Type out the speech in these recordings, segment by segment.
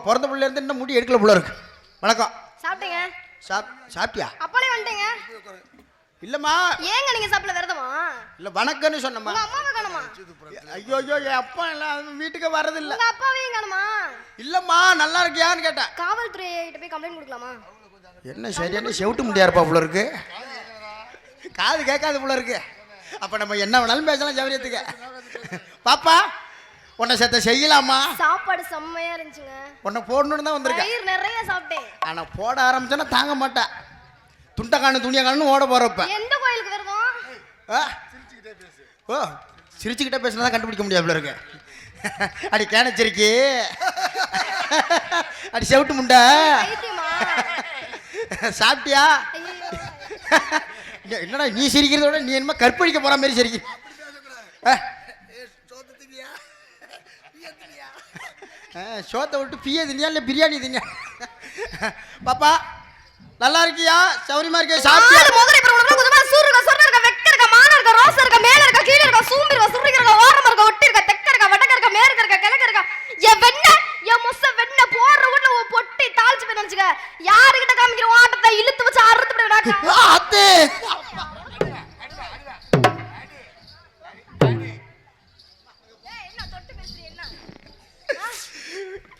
பிறந்த பிள்ளை இருந்து இன்னும் முடி எடுக்கல புள்ள இருக்கு. வணக்கம். சாப்பிட்டீங்க? சாப்பிட்டியா? அப்பளே வந்துட்டீங்க. இல்லம்மா. ஏங்க நீங்க சாப்பிட விரதமா? இல்ல வணக்கம்னு சொன்னம்மா. உங்க அம்மாவை காணுமா? ஐயோ ஐயோ என் அப்பா எல்லாம் வீட்டுக்கு வரது இல்ல. உங்க அப்பாவையும் காணுமா? இல்லம்மா நல்லா இருக்கியான்னு கேட்டேன். காவல்துறை கிட்ட போய் கம்ப்ளைன்ட் கொடுக்கலாமா? என்ன சரியான செவுட்டு முடியா இருப்பா புள்ள இருக்கு. காது கேட்காது புள்ள இருக்கு. அப்ப நம்ம என்ன வேணாலும் பேசலாம் சௌரியத்துக்கு. பாப்பா உன்னை சேர்த்த செய்யலாமா? சாப்பாடு செம்மையா இருந்துச்சுங்க. உன்னை போடணும்னு தான் வந்திருக்கேன். வயிறு நிறைய சாப்பிட்டேன். ஆனா போட ஆரம்பிச்சேன்னா தாங்க மாட்டேன். துண்டை காணு துணியை காணுன்னு ஓட போறப்ப. எந்த கோயிலுக்கு விரதம்? ஓ சிரிச்சுக்கிட்டே பேசினா கண்டுபிடிக்க முடியாது இருக்கு. அடி கேனச்சிருக்கி அடி செவிட்டு முண்டை சாப்பிட்டியா? என்னடா நீ சிரிக்கிறதோட நீ என்னமா கற்பழிக்க போற மாதிரி சிரிக்க. சோத்தை விட்டு பிய தினியா இல்ல பிரியாணி தினியா? பாப்பா நல்லா இருக்கியா? சௌரியமா இருக்கியா? சாப்பிட்டியா? மோதிரை பரவல கொஞ்சமா சூர் இருக்க சொர்ண இருக்க வெக்க இருக்க மான இருக்க ரோஸ் இருக்க மேல இருக்க கீழ இருக்க சூம்பி இருக்க சுருகி இருக்க ஓரம் இருக்க ஒட்டி இருக்க தெக்க இருக்க வடக்க இருக்க மேற்கு இருக்க கிழக்கு இருக்க ஏ வெண்ண ஏ மொச வெண்ண போற ஊட்ல பொட்டி தாளிச்சு போய் நினைச்சுக்க. யாரு கிட்ட காமிக்கிற ஆட்டத்தை இழுத்து வச்சு அறுத்து போடுடா. அத்தே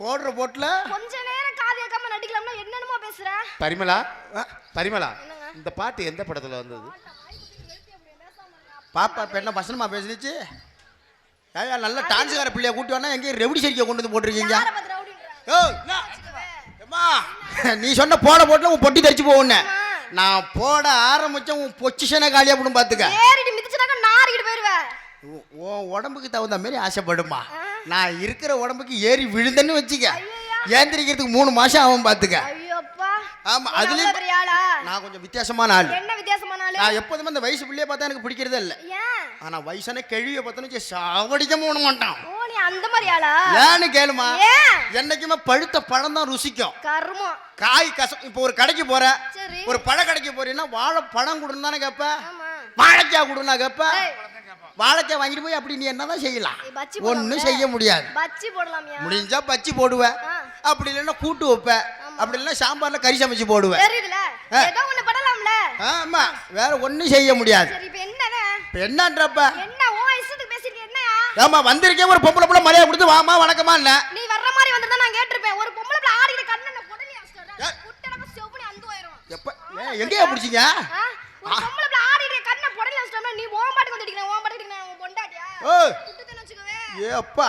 போடுற போட்ல கொஞ்ச நேரம் காது கேட்காம நடிக்கலாம்னா என்னென்னமோ பேசுற. பரிமளா பரிமளா இந்த பாட்டு எந்த படத்துல வந்தது? பாப்பா இப்ப என்ன வசனமா பேசுனுச்சு? ஏயா நல்ல டான்ஸ்கார பிள்ளைய கூட்டி வந்தா எங்கேயும் ரெவடி சரிக்க கொண்டு வந்து போட்டிருக்கீங்க. நீ சொன்ன போட போட்டுல உன் பொட்டி தரிச்சு போவுன்னு நான் போட ஆரம்பிச்ச உன் பொசிஷனை காலியா போடும் பாத்துக்க. ஏறிடி மிதிச்சனாக்க நாறிக்கிட்டு போயிருவேன். உன் உடம்புக்கு தகுந்த மாதிரி ஆசைப்படுமா? நான் இருக்கிற உடம்புக்கு ஏறி விழுந்தன்னு வச்சுக்க. ஏந்திரிக்கிறதுக்கு 3 மாசம் ஆகும் பாத்துக்க. ஆமா அதுலயும் நான் கொஞ்சம் வித்தியாசமான ஆளு. என்ன வித்தியாசமான ஆளு? நான் எப்போதுமே அந்த வயசு பிள்ளைய பார்த்தா எனக்கு பிடிக்கிறதே இல்ல. ஆனா வயசான கேள்வியை பார்த்தா சாவடிக்க போட மாட்டான். ஓ நீ அந்த மாதிரி ஆளா? ஏன்னு கேளுமா, என்னைக்குமே பழுத்த பழம் தான் ருசிக்கும். கர்மம். காய் கசம். இப்போ ஒரு கடைக்கு போற, ஒரு பழ கடைக்கு போறீங்கன்னா வாழை பழம் கொடுன்னு தானே கேப்ப, வாழைக்காய் கொடுன்னா கேப்ப. வாழைக்காய் வாங்கிட்டு போய் அப்படி நீ என்னதான் செய்யலாம்? ஒன்னும் செய்ய முடியாது. பச்சி போடலாம்யா? முடிஞ்சா பச்சி போடுவேன், அப்படி இல்லைன்னா கூட்டு வைப்பேன், அப்படி இல்லைன்னா சாம்பார்ல கறி சமைச்சு போடுவேன். தெரியுதுல ஏதோ ஒண்ணு பண்ணலாம்ல. ஆமா வேற ஒன்னும் செய்ய முடியாது. சரி இப்போ என்னங்க? இப்போ என்னன்றப்ப என்ன ஓ இஷ்டத்துக்கு பேசிட்டு என்னயா? ஆமா வந்திருக்கே ஒரு பொம்பளை புள்ள மரியாதை கொடுத்து வாமா வணக்கமா இல்ல. நீ வர்ற மாதிரி வந்தா நான் கேட்டிருப்பேன். ஒரு பொம்பளை புள்ள ஆடிற கண்ணன பொடலி அஸ்டற குட்டனக்கு செவுனி அந்து போயிரும். எப்ப எங்கயா பிடிச்சீங்க? ஒரு பொம்பளை புள்ள ஆடிற கண்ணன பொடலி அஸ்டறனா நீ ஓ பாட்டுக்கு வந்துட்டீங்க. ஓ பாட்டுக்கு நான் உன் பொண்டாட்டியா? ஓ குட்டுதன வச்சுக்கவே. ஏ அப்பா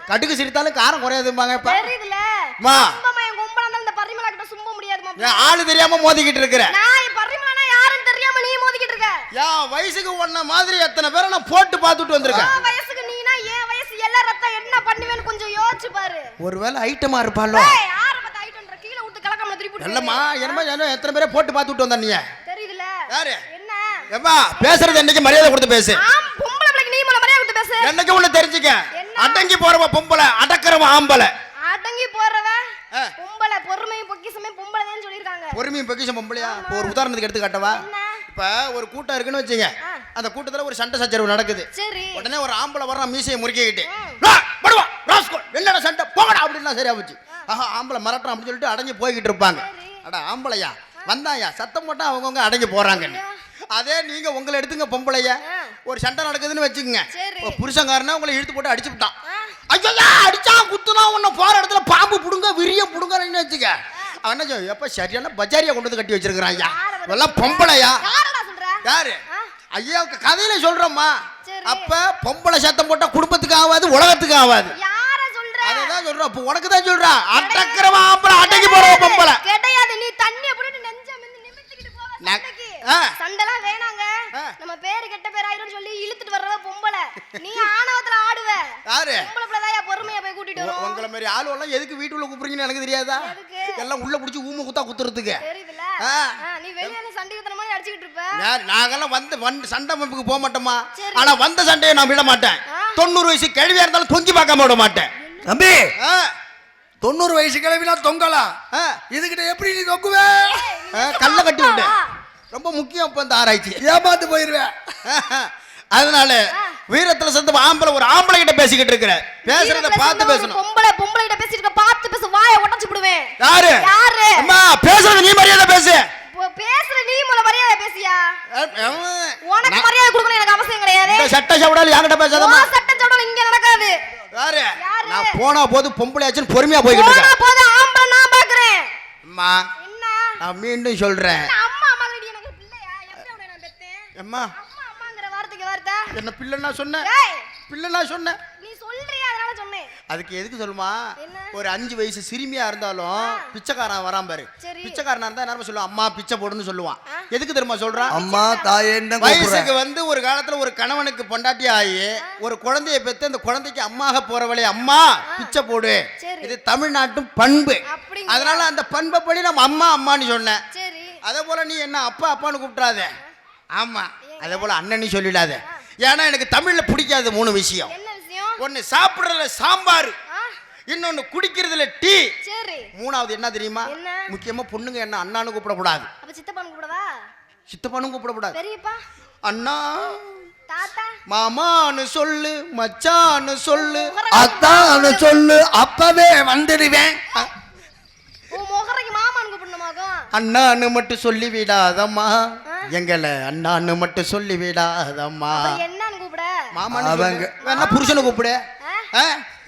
கடுகு சிரித்தாலும் காரம் குறையாதும்பாங்க. இப்ப தெரியுதுல மா சும்மா என் கொம்பள அந்த பரிமளா கிட்ட சும்ப முடியாதுமா. நான் ஆளு தெரியாம மோதிக்கிட்டு இருக்கற. நான் பரிமளானா யாருன்னு தெரியாம நீ மோதிக்கிட்டு இருக்க. யா வயசுக்கு ஒண்ண மாதிரி எத்தனை பேரை நான் போட்டு பார்த்துட்டு வந்திருக்கேன். வயசுக்கு நீனா ஏன் வயசு எல்லா ரத்த என்ன பண்ணுவேன்னு கொஞ்சம் யோசிச்சு பாரு. ஒருவேளை ஐட்டமா இருப்பாளோ? ஏய் ஆரம்பத்த ஐட்டம்ன்ற கீழ விட்டு கலக்காம திருப்பி விட்டு. இல்லம்மா என்னமா எத்தனை பேரை போட்டு பார்த்துட்டு வந்த நீ? தெரியுதுல யாரு? என்ன? ஏம்மா பேசுறது என்னைக்கு மரியாதை கொடுத்து பேசு. ஆம் பொம்பளை பிள்ளைக்கு நீ மரியாதை கொடுத்து பேசு. என்னைக்கு உள்ள தெரிஞ்சுக்க. அடங்கி போறவ பொம்பளை, அடக்குறவ ஆம்பளை. அடங்கி போறவ பொம்பளை. பொறுமையும் பொக்கிஷமே பொம்பளைன்னு சொல்லிருக்காங்க. பொறுமையும் பொக்கிஷம் பொம்பளையா? இப்போ ஒரு உதாரணத்துக்கு எடுத்து காட்டவா? இப்ப ஒரு கூட்டம் இருக்குன்னு வச்சுங்க. அந்த கூட்டத்துல ஒரு சண்டை சச்சரவு நடக்குது. சரி உடனே ஒரு ஆம்பளை வர்றான் மீசையை முறுக்கிக்கிட்டு, படுவா ராஸ்கோல் என்னடா சண்டை போங்கடா அப்படின்னா சரியா போச்சு. ஆஹா ஆம்பளை மிரட்டுறான் அப்படின்னு சொல்லிட்டு அடங்கி போய்கிட்டு இருப்பாங்க. அட ஆம்பளையா வந்தாயா சத்தம் போட்டா அவங்கவுங்க அடங்கி போறாங்கன்னு. அதே நீங்க உங்களை எடுத்துங்க பொம்பளையா, ஒரு சண்டை நடக்குதுன்னு வச்சுக்கோங்க. ஒரு புருஷங்காரனா உங்களை இழுத்து போட்டு அடிச்சு விட்டான். ஐயா அடிச்சா குத்துனா உன்னை போற இடத்துல பாம்பு புடுங்க விரிய புடுங்கன்னு வச்சுக்க. அவன் என்ன எப்ப சரியான பஜாரியா கொண்டு வந்து கட்டி வச்சிருக்கிறான். ஐயா இதெல்லாம் பொம்பளையா? யாரு? ஐயா கதையில சொல்றோம்மா. அப்ப பொம்பளை சத்தம் போட்டா குடும்பத்துக்கு ஆகாது, உலகத்துக்கு ஆகாது. அதான் சொல்றோம். அப்ப உனக்கு தான் சொல்றா. அடக்குறவ ஆம்பளை, அடக்கி போறவ பொம்பளை கிடையாது. நீ தண்ணி அப்படியே நெஞ்ச நிமித்திக்கிட்டு போவ. சண்டைலாம் வேணாங்க. நம்ம பேரு கெட்ட பேர் ஆயிரும் சொல்லி இழுத்துட்டு வர்றவ பொம்பளை. நீ ஆணவத்துல ஆடுவ. யாரு? பொம்பளை பிள்ளையா பொறுமையா போய் கூட்டிட்டு வரோம். உங்கள மாதிரி ஆளு எல்லாம் எதுக்கு வீட்டுக்குள்ள கூப்பிடுறீங்கன்னு எனக்கு தெரியாதா? எல்லாம் உள்ள புடிச்சு ஊம குத்தா குத்துறதுக்கு. தெரியுதுல நீ வெளியில சண்டை குத்துற மாதிரி அடிச்சிட்டு இருப்ப. நாங்கெல்லாம் வந்து சண்டை மம்புக்கு போக மாட்டோமா? ஆனா வந்த சண்டையை நான் விட மாட்டேன். 90 வயசு கிழவியா இருந்தாலும் தொங்கி பார்க்காம விட மாட்டேன். தம்பி 90 வயசு கிழவினா தொங்கலாம். இதுகிட்ட எப்படி நீ தொங்குவே? கல்ல கட்டி விட்டு. ரொம்ப முக்கியம் இப்ப இந்த ஆராய்ச்சி. ஏமாந்து போயிருவேன். அதனால வீரத்துல சேர்ந்து ஆம்பளை ஒரு ஆம்பளை கிட்ட பேசிக்கிட்டு இருக்கிற பேசுறத பார்த்து பேசணும். பொம்பளை கிட்ட பேசிட்டு பார்த்து பேசு. வாயை உனக்கு மரியாதை கொடுக்கணும் எனக்கு அவசியம் கிடையாது. இந்த சட்ட சவடால் என்கிட்ட பேசாதம்மா. உன் சட்ட சவடால் இங்க நடக்காது. யாரு? யாரு? நான் போனா போது பொம்பளை ஆச்சுன்னு பொறுமையா போய்கிட்டு போனா இருக்கேன். போது ஆம்பளை நான் பாக்குறேன். அம்மா என்ன? நான் மீண்டும் சொல்றேன். அம்மா மகளடி எனக்கு பிள்ளையா? எப்படி அவனை நான் பெத்தேன்? அம்மா அம்மா அம்மாங்கற வார்த்தைக்கு வார்த்தை. என்ன பிள்ளைன்னா சொன்னேன்? ஏய், பிள்ளைன்னா சொன்னேன். நீ சொல்றியா அதனால சொன்னேன். அதுக்கு எதுக்கு சொல்லுமா? என்ன? ஒரு 5 வயசு சிறுமியா இருந்தாலும் பிச்சைக்காரன் வரான் பாரு. சரி. பிச்சைக்காரனா இருந்தா என்ன சொல்லுவான்? அம்மா பிச்சை போடுன்னு சொல்லுவான். எதுக்கு தெரியுமா சொல்றான்? அம்மா தாயேன்னு வயசுக்கு வந்து ஒரு காலத்துல ஒரு கணவனுக்கு பொண்டாட்டி ஆகி ஒரு குழந்தையை பெற்று அந்த குழந்தைக்கு அம்மாக போறவளே அம்மா பிச்சை போடு. சரி. இது தமிழ்நாட்டு பண்பு. அப்படிங்களா? அதனால அந்த பண்பை படி நம்ம அம்மா அம்மான்னு சொன்னேன். சரி. அதே போல நீ என்ன அப்பா அப்பான்னு கூப்பிடாத. ஆமா அதே போல அண்ணன் சொல்லிடாத. ஏன்னா எனக்கு தமிழ்ல பிடிக்காது 3 விஷயம். என்ன விஷயம்? ஒன்னு சாப்பிடுறதுல சாம்பார், ஆ, இன்னொன்னு குடிக்கிறதுல டீ, சரி. 3வது என்ன தெரியுமா? என்ன? முக்கியமா பொண்ணுங்க என்ன அண்ணான்னு கூப்பிடக்கூடாது, அப்ப சித்தப்பான்னு கூப்பிடவா? சித்தப்பானும் கூப்பிடக்கூடாது. பெரியப்பா? அண்ணா தாத்தா? மாமான்னு சொல்லு, மச்சான்னு சொல்லு. அத்தான்னு சொல்லு, அப்பவே வந்துடுவேன். உன் முகரைக்கு மாமான்னு கூப்பிடணுமாக்கும்? அண்ணான்னு மட்டும் சொல்லி விடாதம்மா, எங்களை அண்ணான்னு மட்டும் சொல்லி விடாதம்மா. அப்ப என்னன்னு கூப்பிட? மாமான்னு அவங்க. சொல்லு. வேணா புருஷனை கூப்பிடு. ஆ?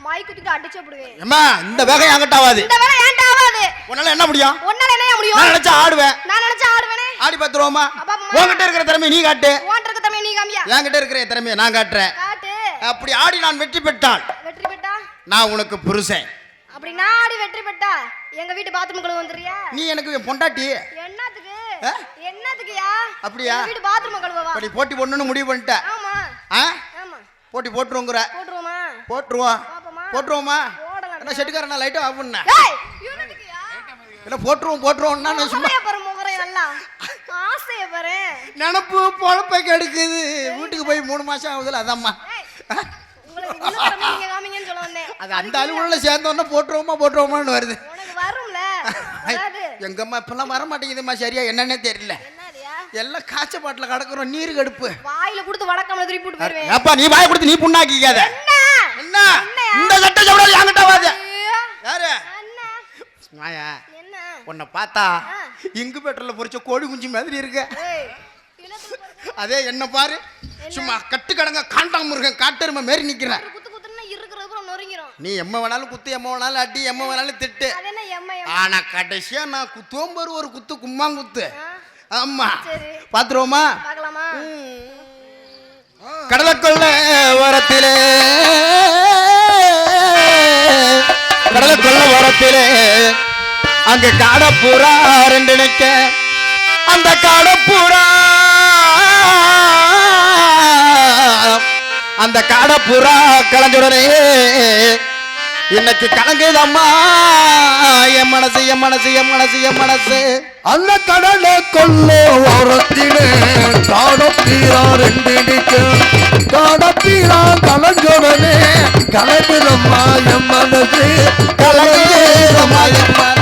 மை குத்திட்டு அடிச்சு போடுவேன். அம்மா இந்த வேகம் என்கிட்ட ஆகாது. இந்த வேலை ஏன்ட்ட ஆகாது. உன்னால என்ன முடியும்? உன்னால என்னைய முடியும்? நான் நினைச்சா ஆடுவேன். நான் நினைச்சா ஆடுவேனே. ஆடி பார்த்துருவோமா? அப்பா, அம்மா. உன்கிட்ட இருக்கிற திறமையை நீ காட்டு, உன்கிட்ட இருக்க தம்பி நீ காமியா. என்கிட்ட இருக்கிற திறமையை நான் காட்டுறேன். காட்டு. அப்படி ஆடி நான் வெற்றி பெற்றால் வெற்றி பெட்டா? நான் உனக்கு புருஷன், அப்படி நாடி வெற்றி பெட்டா எங்க வீட்டு பாத்ரூம் கழுவ வந்துறியா? நீ எனக்கு என் பொண்டாட்டி. என்னத்துக்கு? ஆ? என்னத்துக்குயா? அப்படியா? எங்க வீட்டு பாத்ரூம் கழுவவா? அப்படி போட்டி போடணும்னு முடிவு பண்ணிட்ட. ஆமா. ஆ? ஆமா. போட்டி போட்டுருவோங்கிற. போட்டுருவோமா? போட்டுருவோம். பாப்போமா? போட்டுருவோமா? போடலாம். என்ன செட்டுக்காரன் லைட்டா ஆஃப் பண்ண. ஏய், என்னத்துக்குயா? என்ன போட்டுருவோம்னா நான் சும்மா முகரைய பாரு, முகரைய நல்லா. ஆசைய பாரு. நினப்பு பொழப்பை கெடுக்குது. வீட்டுக்கு போய் 3 மாசம் ஆகுதுல அதாம்மா. ஏய், உங்களுக்கு இன்னும் திறமை நீங்க காமிங்கன்னு சொல்ல வந்தேன். அது அந்த அலுவலில் சேர்ந்தோன்னா போட்டுருவோமான்னு வருது. உனக்கு வரும்ல. வராது. எங்கம்மா இப்பெல்லாம் வர மாட்டேங்குதும்மா, சரியா என்னன்னே தெரியல. என்னடியா? எல்லாம் காய்ச்ச பாட்டில் கிடக்குறோம், நீர் கடுப்பு. வாயில கொடுத்து வடக்கம்ல திருப்பி போட்டு போயிருவேன். அப்பா நீ வாயை கொடுத்து நீ புண்ணாக்கிக்காத. என்ன? என்ன என்னையா? இந்த சட்டை சவடால் என்கிட்ட வாது. ஐயோ. யாரு? என்ன? மாயா என்ன? உன்னை பார்த்தா ஆ. இங்கு பெட்ரோல பொரிச்ச கோழி குஞ்சு மாதிரி இருக்க. ஏய், இனத்துல பாரு. அதே என்ன பாரு, சும்மா கட்டு கடங்க காண்டாம இருக்கேன், காட்டெருமை மாரி நிக்கிறேன். ஒரு குத்து குத்துன்னா இருக்கிறது பூரா நொறுங்கிரும். நீ எம்ம வேணாலும் குத்து, எம்ம வேணாலும் அடி, எம்ம வேணாலும் திட்டு. அது என்ன எம்மை எம்மை? ஆனா கடைசியா நான் குத்துவோம் பாரு ஒரு குத்து, கும்மாங்குத்து. ஆ, ஆமா சரி. பாத்துருவோமா? பார்க்கலாமா? கடலுக்குள்ள ஓரத்திலே, கடலுக்குள்ள ஓரத்திலே அங்க காடப்புறா 2 நிக்க. அந்த காடப்புறா, அந்த காடப்புறா கலஞ்சுடனே இன்னைக்கு கலங்குதம்மா என் மனசு, என் மனசு, என் மனசு, என் மனசு. அந்த கடலை கொள்ள ஓரத்திலே காடப்பீரா 2 நிக்க. காடப்பீரா கலஞ்சோடனே கலங்குதம்மா என் மனசு, கலங்குதம்மா என் மனசு.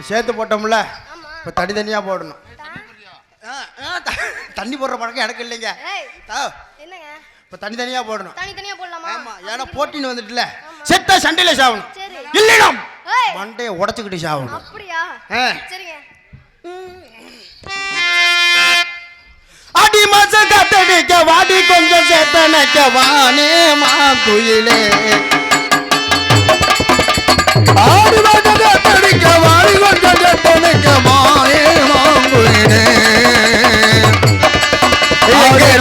சேர்த்து போட்டோம்ல, ஆமா. இப்போ தனித்தனியா போடணும். தண்ணி போடுற பழக்கம் எனக்கு இல்லைங்க. ஏய், என்னங்க? இப்போ தனித்தனியா போடணும். தனித்தனியா போடலாமா? ஆமா, ஏன்னா போட்டின்னு வந்துட்டுல செத்த சண்டையில சாவணும். சரி. இல்லைනම් ஏய். மண்டையை உடைச்சுக்கிட்டு சாவணும். அப்படியா ஆ. சரிங்க. அடி மாச கத்தடிக்க வாடி கொஞ்சம் சேத்தனைக்க வானே மாங்குயிலே. ஆடி மாச கத்தடிக்க வாடி கொஞ்சம் சேத்தனைக்க வானே மாங்குயிலே.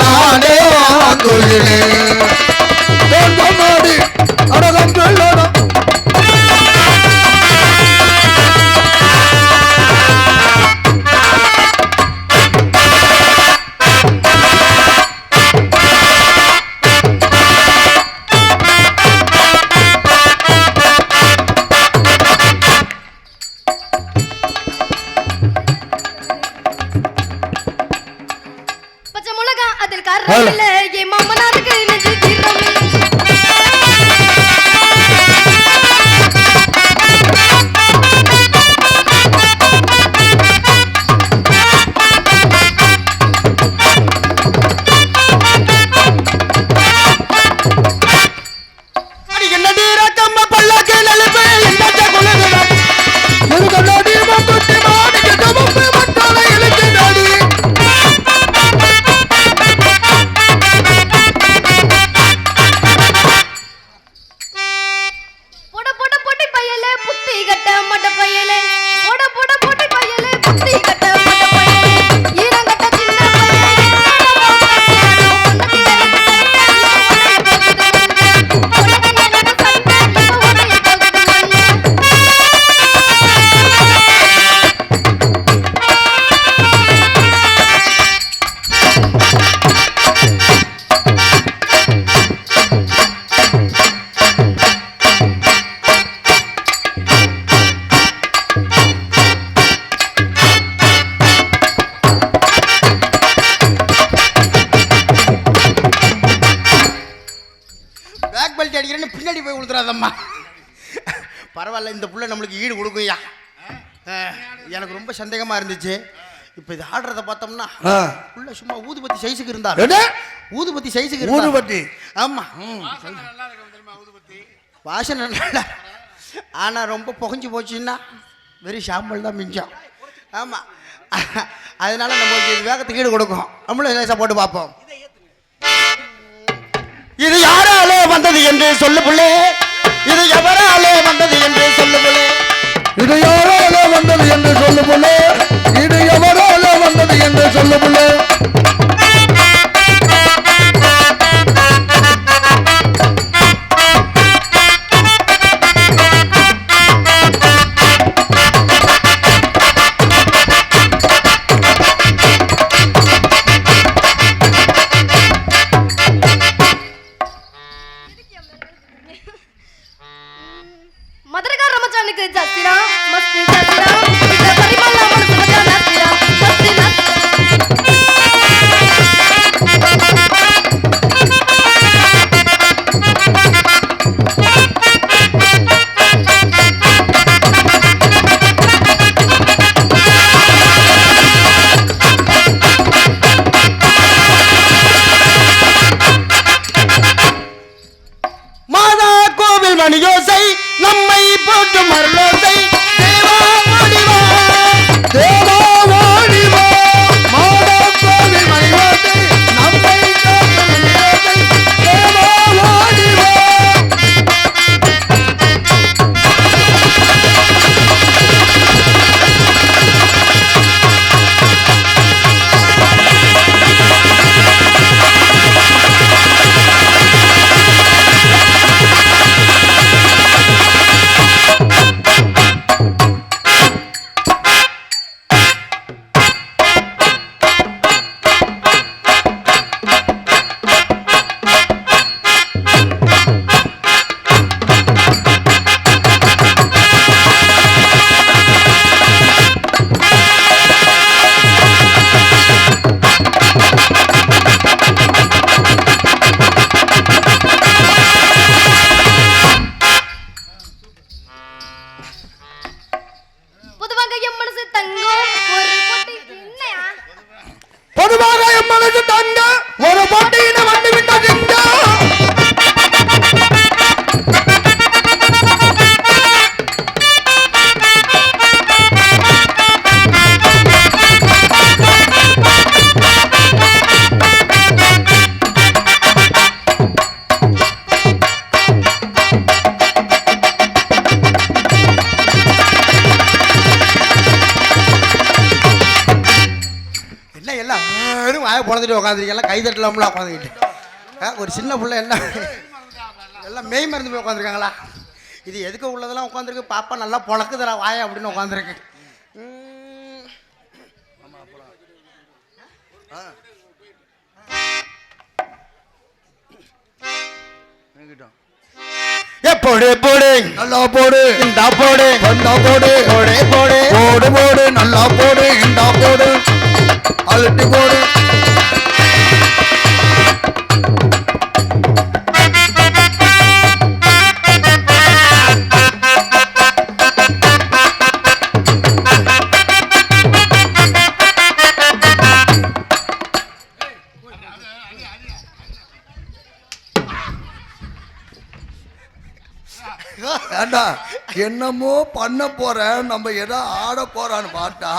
நானே மாங்குயிலே. மாடி அடகம் சொல்லணும். பச்சை மிளகா அதில் காரணம் இல்ல என் மாமனாருக்கு நெஞ்சு தீர்றமே. அடி என்னடி ரக்கம்ம பல்லக்கு நெலுப்பு என்னத்த குலுங்குதா. முருகனடி மக்குட்டி மாடிக்கு கவப்பு மட்டாலை இழுக்குதடி. போட போட போட்டி பையலே புத்தி கட்ட மட்ட பையலே. போட போட போட்டி பையலே புத்தி கட்ட மட்ட பையலே. ஈரங்கட்ட சின்ன பையலே. பேக் பெல்ட் அடிக்கிறேன்னு பின்னாடி போய் கொடுத்துறாதம்மா. பரவாயில்ல, இந்த புள்ள நம்மளுக்கு ஈடு கொடுக்கும்யா. எனக்கு ரொம்ப சந்தேகமா இருந்துச்சு. இப்போ இது ஆடுறத பார்த்தோம்னா புள்ள சும்மா ஊதுபத்தி சைஸுக்கு இருந்தா. ஊதுபத்தி சைஸுக்கு இருந்தா. ஊதுபத்தி ஆமா. வாசனை நல்லா. ஆனா ரொம்ப புகஞ்சு போச்சுன்னா வெறும் சாம்பல் தான் மிஞ்சம். ஆமா. அதனால நம்மளுக்கு இது வேகத்துக்கு ஈடு கொடுக்கும். நம்மளும் லேசாக போட்டு பார்ப்போம். இது யாராலே வந்தது என்று சொல்லு புள்ளே. இது எவராலே வந்தது என்று சொல்லு புள்ளே. இது யாரால வந்தது என்று சொல்லு புள்ளே. இது எவரால வந்தது என்று சொல்லு புள்ளே. மதுரகார ரமச்சானுக்கு ஜாஸ்திரா மஸ்து ஜாஸ்திரா. இந்த பரிமள மனசு மச்சான் ஜாஸ்திரா மஸ்து ஜாஸ்திரா. உட்காந்துட்டு உட்காந்துருக்கீங்க கை தட்டலாம்ல உட்காந்துக்கிட்டு ஒரு சின்ன பிள்ளை எல்லாம் மெய் மருந்து போய் உட்காந்துருக்காங்களா இது எதுக்கு உள்ளதெல்லாம் உட்காந்துருக்கு பாப்பா நல்லா பொழக்குதுடா வாயா அப்படின்னு உட்காந்துருக்கு போடு போடு நல்லா போடு இந்தா போடு வந்தா போடு போடு போடு போடு போடு நல்லா போடு இந்தா போடு அழுட்டி போடு ஏண்டா என்னமோ பண்ண போறேன் நம்ம ஏதோ ஆட போறான்னு பார்த்தா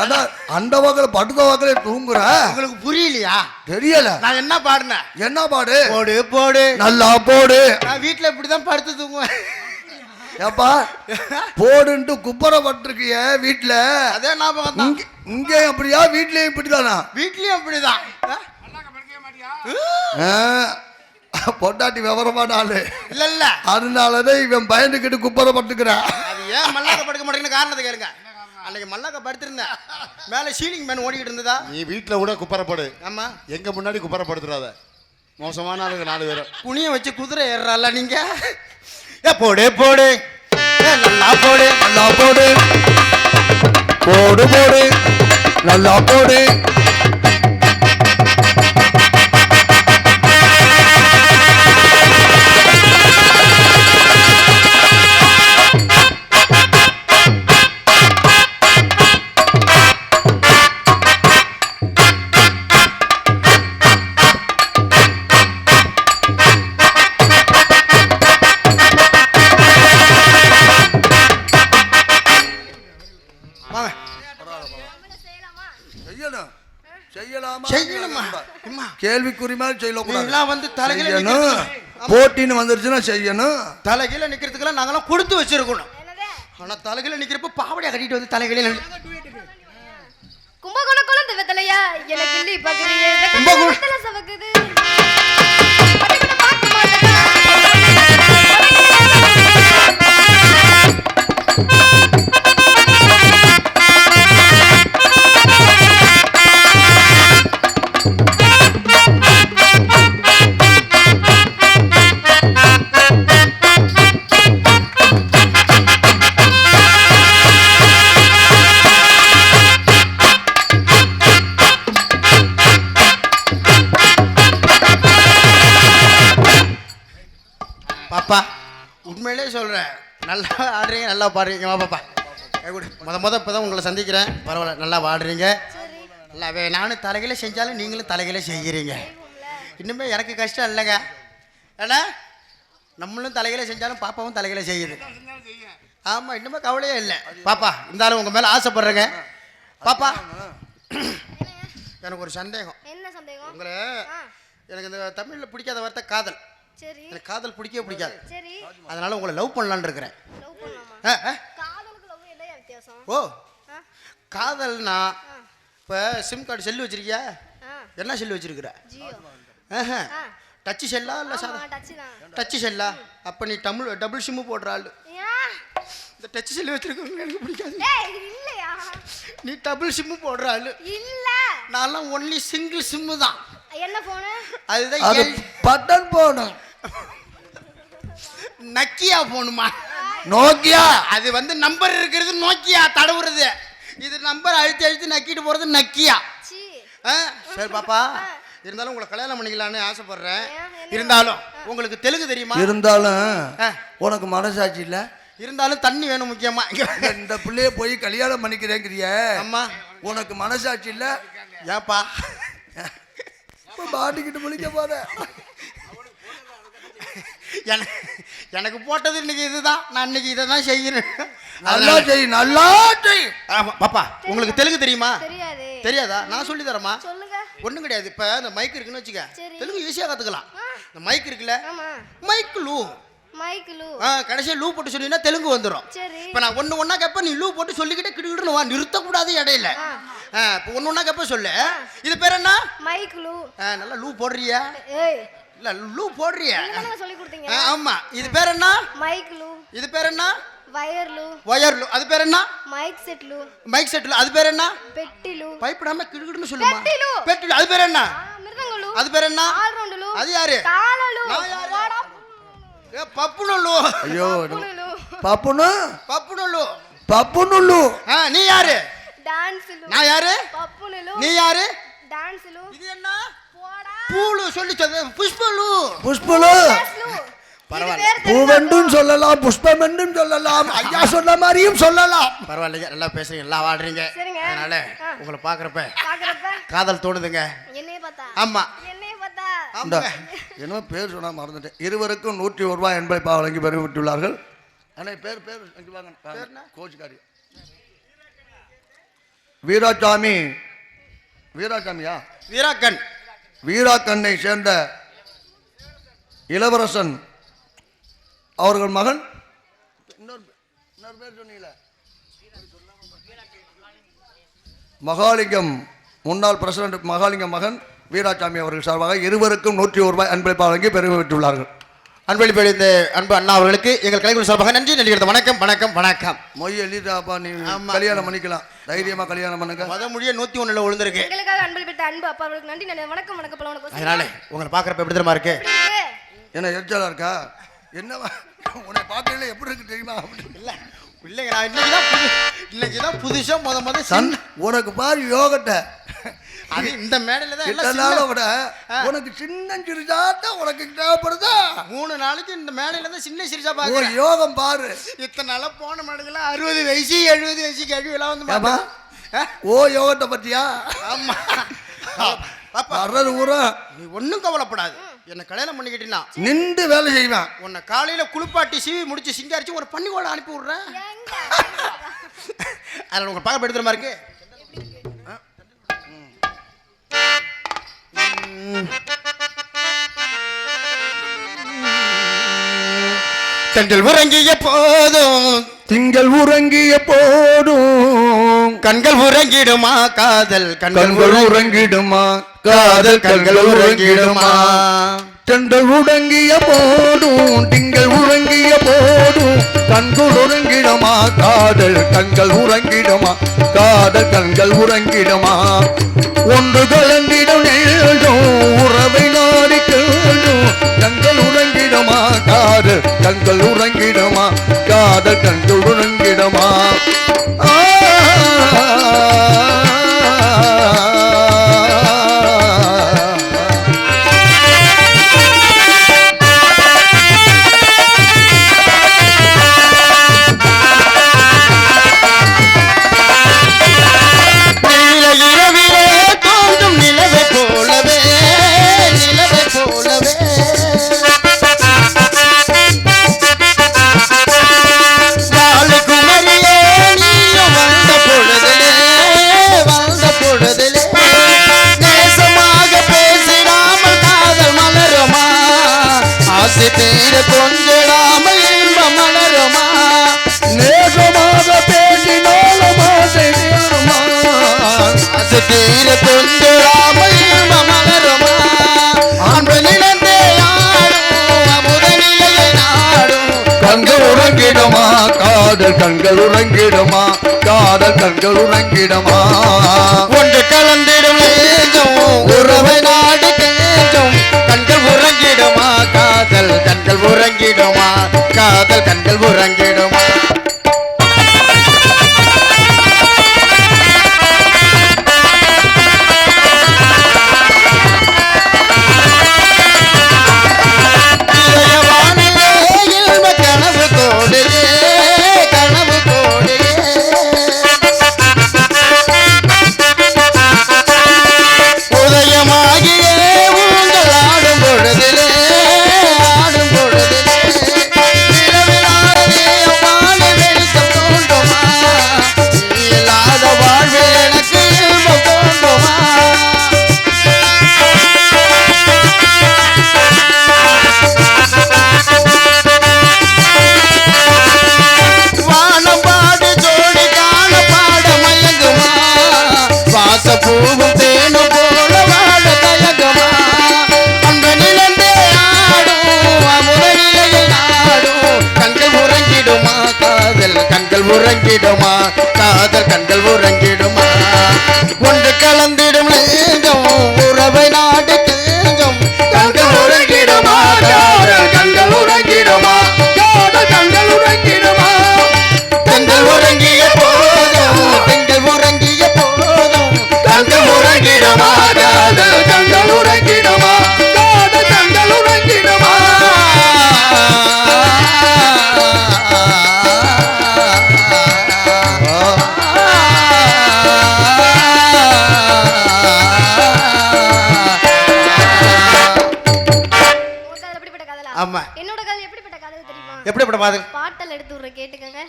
ஏடா அந்த வகையில் படுத்த வகையில தூங்குற உங்களுக்கு புரியலையா தெரியல நான் என்ன பாடுனேன் என்ன பாடு போடு போடு நல்லா போடு நான் வீட்டுல இப்படிதான் படுத்து தூங்குவேன் ஏப்பா போடுன்ட்டு குப்பரை பட்டிருக்கிய வீட்டுல அதே ஞாபகம் தான் இங்கே அப்படியா வீட்லயும் இப்படிதானா வீட்லயும் அப்படிதான் பொட்டாட்டி விவரமான ஆளு இல்ல இல்ல அதனாலதான் இவன் பயந்துக்கிட்டு குப்பரை பட்டுக்கிறான் அது ஏன் மல்லாக்க படுக்க மாட்டேங்குன்னு காரணத்தை கேளுங்க அன்னைக்கு மல்லாக்க படுத்திருந்தேன் மேல சீலிங் மேன் ஓடிக்கிட்டு இருந்ததா நீ வீட்டுல கூட குப்பரப்படு ஆமா எங்க முன்னாடி குப்பரப்படுத்துறாத மோசமான ஆளுங்க 4 பேரும் குனிய வச்சு குதிரை ஏறால நீங்க ஏ போடு போடு ஏ நல்லா போடு நல்லா போடு போடு போடு நல்லா போடு கேள்விக்குறி மாதிரி செய்யலாம் வந்து தலைகீழ போட்டின்னு வந்துருச்சுன்னா செய்யணும் தலைகீழ நிக்கிறதுக்கெல்லாம் நாங்கெல்லாம் கொடுத்து வச்சிருக்கணும் ஆனா தலைகீழ நிக்கிறப்ப பாவடையா கட்டிட்டு வந்து தலைகீழ கும்பகோணம் குழந்தை வெத்தலையா எனக்கு இல்லி பக்கறியே வெத்தலை சவக்குது பாப்பா உண்மையிலே சொல்கிறேன் நல்லா ஆடுறீங்க நல்லா பாடுறீங்க வா பாப்பா இப்போதான் உங்களை சந்திக்கிறேன் பரவாயில்ல நல்லா பாடுறீங்க நல்லாவே நானும் தலைகளை செஞ்சாலும் நீங்களும் தலைகளை செய்கிறீங்க இன்னுமே எனக்கு கஷ்டம் இல்லைங்க ஏன்னா நம்மளும் தலைகளை செஞ்சாலும் பாப்பாவும் தலைகளை செய்யுது ஆமாம் இன்னுமே கவலையே இல்லை பாப்பா இருந்தாலும் உங்கள் மேலே ஆசைப்படுறேங்க பாப்பா எனக்கு ஒரு சந்தேகம் என்ன சந்தேகம் உங்களை எனக்கு இந்த தமிழில் பிடிக்காத வார்த்தை காதல் சரி எனக்கு காதல் பிடிக்கவே பிடிக்காது சரி அதனால உங்களை லவ் பண்ணலான்னு இருக்கிறேன் லவ் பண்ணலாமா காதலுக்கு லவ் என்ன வித்தியாசம் ஓ காதல்னா இப்போ சிம் கார்டு செல்லு வச்சிருக்கியா என்ன செல்லு வச்சிருக்கிற ஜியோ டச்சு செல்லா இல்லை சாதா டச்சு செல்லா அப்போ நீ டபுள் சிம்மு போடுற ஆள் இந்த டச்சு செல்லு வச்சிருக்கவங்க எனக்கு பிடிக்காது இல்லையா நீ டபுள் சிம்மு போடுற ஆள் இல்ல நான்லாம் ஒன்லி சிங்கிள் சிம்மு தான் என்ன போனு அதுதான் பட்டன் போனும் நக்கியா போணுமா நோக்கியா அது வந்து நம்பர் இருக்கிறது நோக்கியா தடவுறது இது நம்பர் அழுத்தி அழுத்தி நக்கிட்டு போறது நக்கியா சரி பாப்பா இருந்தாலும் உங்களை கல்யாணம் பண்ணிக்கலான்னு ஆசைப்படுறேன் இருந்தாலும் உங்களுக்கு தெலுங்கு தெரியுமா இருந்தாலும் உனக்கு மனசாட்சி இல்ல இருந்தாலும் தண்ணி வேணும் முக்கியமா இந்த பிள்ளைய போய் கல்யாணம் பண்ணிக்கிறேங்கிறிய அம்மா உனக்கு மனசாட்சி இல்ல ஏப்பா பாட்டிக்கிட்டு முழிக்க போற எனக்கு போட்டது இன்னைக்கு இதுதான் நான் இன்னைக்கு இதை தான் செய்யணும் நல்லா செய் நல்லா செய் பாப்பா உங்களுக்கு தெலுங்கு தெரியுமா தெரியாது தெரியாதா நான் சொல்லி தரமா சொல்லுங்க ஒண்ணும் கிடையாது இப்ப இந்த மைக் இருக்குன்னு வச்சுக்க தெலுங்கு ஈஸியா கத்துக்கலாம் இந்த மைக் இருக்குல்ல மைக்குலு மைக்லு. கடைசியா லூ போட்டு சொன்னீங்கன்னா தெலுங்கு வந்துடும். சரி. இப்ப நான் ஒண்ணா கேப்ப நீ லூ போட்டு சொல்லிக்கிட்டே கிடுகிடுன்னு வா, நிறுத்தக்கூடாது இடையில. இப்ப ஒண்ணா கேப்ப சொல்லு. இது பேர் என்ன? மைக்லு. நல்லா லூ போடுறியா? ஏய் இல்ல லூ போடுறியா? நீங்க சொல்லி கொடுத்தீங்க. ஆமா. இது பேர் என்ன? மைக்லு. இது பேர் என்ன? வயர்லு. வயர்லு. அது பேர் என்ன? மைக் செட்லு. மைக் செட்லு. அது பேர் என்ன? பெட்டிலு. பயப்படாம கிடுகிடுன்னு சொல்லுமா. பெட்டிலு. பெட்டிலு. அது பேர் என்ன? மிருதங்கலு. அது பேர் என்ன? ஆல்ரவுண்டலு. அது யாரு? தாளலு. நான் யாரு? வாடா. பப்புனுல்லு. ஐயோ பப்புனுலு. பப்புனு பப்புனுல்லு. பப்புனுல்லு. நீ யாரு? டான்ஸ்லு. நான் யாரு? பப்புனுலு. நீ யாரு? டான்ஸ்லு. இது என்ன? போடா. பூலு சொல்லிச்சது. புஷ்பலு. புஷ்பலு. பரவாயில்ல. பூவென்றும் சொல்லலாம், புஷ்பம் என்றும் சொல்லலாம், ஐயா சொன்ன மாதிரியும் சொல்லலாம். பரவாயில்லைங்க, நல்லா பேசுறீங்க, நல்லா வாடுறீங்க. சரிங்க. அதனால உங்களை பாக்குறப்ப பாக்குறப்ப காதல் தோணுதுங்க. என்னைய பார்த்தா. ஆமா. என்னைய பார்த்தா. ஆமாங்க. என்ன பேர் சொன்னா மறந்துட்டேன். இருவருக்கும் 101 ரூபாய் என்பதை வழங்கி பெற்றுள்ளார்கள். அண்ணே பேர் அங்கே வாங்க. கோச்சுக்காரி வீராசாமி. வீராசாமியா? வீராக்கன். வீராக்கண்ணை சேர்ந்த இளவரசன் அவர்கள் மகன். இன்னொரு பேர் சொன்னீங்களே, மகாலிங்கம், முன்னாள் பிரசிடண்ட் மகாலிங்கம் மகன் வீராசாமி அவர்கள் சார்பாக இருவருக்கும் 101 ரூபாய் அன்பளிப்பு வழங்கி பெருமை பெற்றுள்ளார்கள். அன்பளிப்பு அளித்த அன்பு அண்ணா அவர்களுக்கு எங்கள் கலைக்குழு சார்பாக நன்றி நடிகர். வணக்கம் வணக்கம் வணக்கம். மொய் எழுதாப்பா, நீ கல்யாணம் பண்ணிக்கலாம், தைரியமா கல்யாணம் பண்ணுங்க. மொழிய 101 விழுந்திருக்கு. எங்களுக்காக அன்பளிப்பிட்ட அன்பு அப்பா அவர்களுக்கு நன்றி. வணக்கம் வணக்கம் பல வணக்கம். அதனால உங்களை பாக்குறப்ப எப்படி தெரியுமா இருக்கு? என்ன எரிச்சலா இருக்கா? என்னவா உன்னை பார்க்கல எப்படி இருக்கு தெரியுமா? இல்ல இல்லைங்க, நான் இன்னைக்குதான் புதுசா முத சன் உனக்கு பாரு யோகத்தை. அது இந்த மேடையில தான் எல்லாம் விட உனக்கு சின்ன சிறுசாத்தான் உனக்கு தேவைப்படுதா? 3 நாளைக்கு இந்த மேடையில தான் சின்ன சிறுசா ஒரு பாக்குறேன். யோகம் பாரு. இத்தனை நாளா போன மேடைகள்லாம் 60 வயசு 70 வயசு கழிவுலாம் வந்து ஆமா. ஓ யோகத்தை பத்தியா? ஆமா. வர்றது ஊரா. நீ ஒன்றும் கவலைப்படாது. என்ன கல்யாணம் பண்ணிக்கிட்டீங்கன்னா நின்று வேலை செய்வேன். உன்னை காலையில குளிப்பாட்டி சீவி முடிச்சு சிங்காரிச்சு ஒரு பன்னிக்கோட அனுப்பி விடுறேன். அதில் உங்க பார்க்க எடுத்துற மாதிரி இருக்கு. கண்கள் உறங்கிய போதும், திங்கள் உறங்கிய போதும், கண்கள் உறங்கிடுமா காதல் கண்கள் உறங்கிடுமா காதல் கண்கள் உறங்கிடுமா. தென்றல் உறங்கிய போதும், திங்கள் உறங்கிய போதும், கண்கள் உறங்கிடுமா காதல் கண்கள் உறங்கிடுமா காதல் கண்கள் உறங்கிடுமா. ஒன்று கலந்திடும் நெல்லும் உறவை நாடி கேடும், கண்கள் உறங்கிடுமா காதல் கண்கள் உறங்கிடுமா காதல் கண்கள் உறங்கிடுமா. கொஞ்சடாமல் இன்பம் மலருமா. நேசமாக பேசினாலும் ஆசை தீருமா. ஆசை தீர கொஞ்சடாமல் இன்பம் மலருமா. அன்பு நிலந்தே ஆடும் அமுத நிலையை நாடும், கண்கள் உறங்கிடுமா காதல் கண்கள் உறங்கிடுமா காதல் கண்கள் உறங்கிடுமா. ஒன்று கலந்திடும் நேசம் உறவை நாடு தேசம், கண்கள் உறங்கிடுமா காதல் கண்கள் உறங்கிடுமா காதல் கண்கள் உறங்கிடுமா. கனவு கோடையே கனவு கோடையே, உதயமாகியே ஊஞ்சல் ஆடும் பொழுதிலே ஆடும் பொழுதிலே, நிலவிலாரே உறங்கிடுமா காதல் கண்கள் உறங்கிடுமா ஒன்று கலந்திடும் நெஞ்சம் உறவை நாடு கெஞ்சம் கண்கள் உறங்கிடுமா காதல் கண்கள் உறங்கிடுமா காதல் கண்கள் உறங்கிடுமா கண்கள் உறங்கிய போதும் கண்கள் உறங்கிய போதும் கண்கள் உறங்கிடுமா காதல் கண்கள் உறங்கிடுமா காதல் கண்கள் உறங்கிடுமா ஆமா என்னோட காதல் எப்படிப்பட்ட காதல் தெரியுமா? எப்படிப்பட்ட பாதல் பாட்டல் எடுத்து விடுற கேட்டுக்கங்க.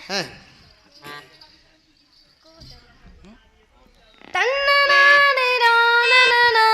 தன்னனானே நானனனா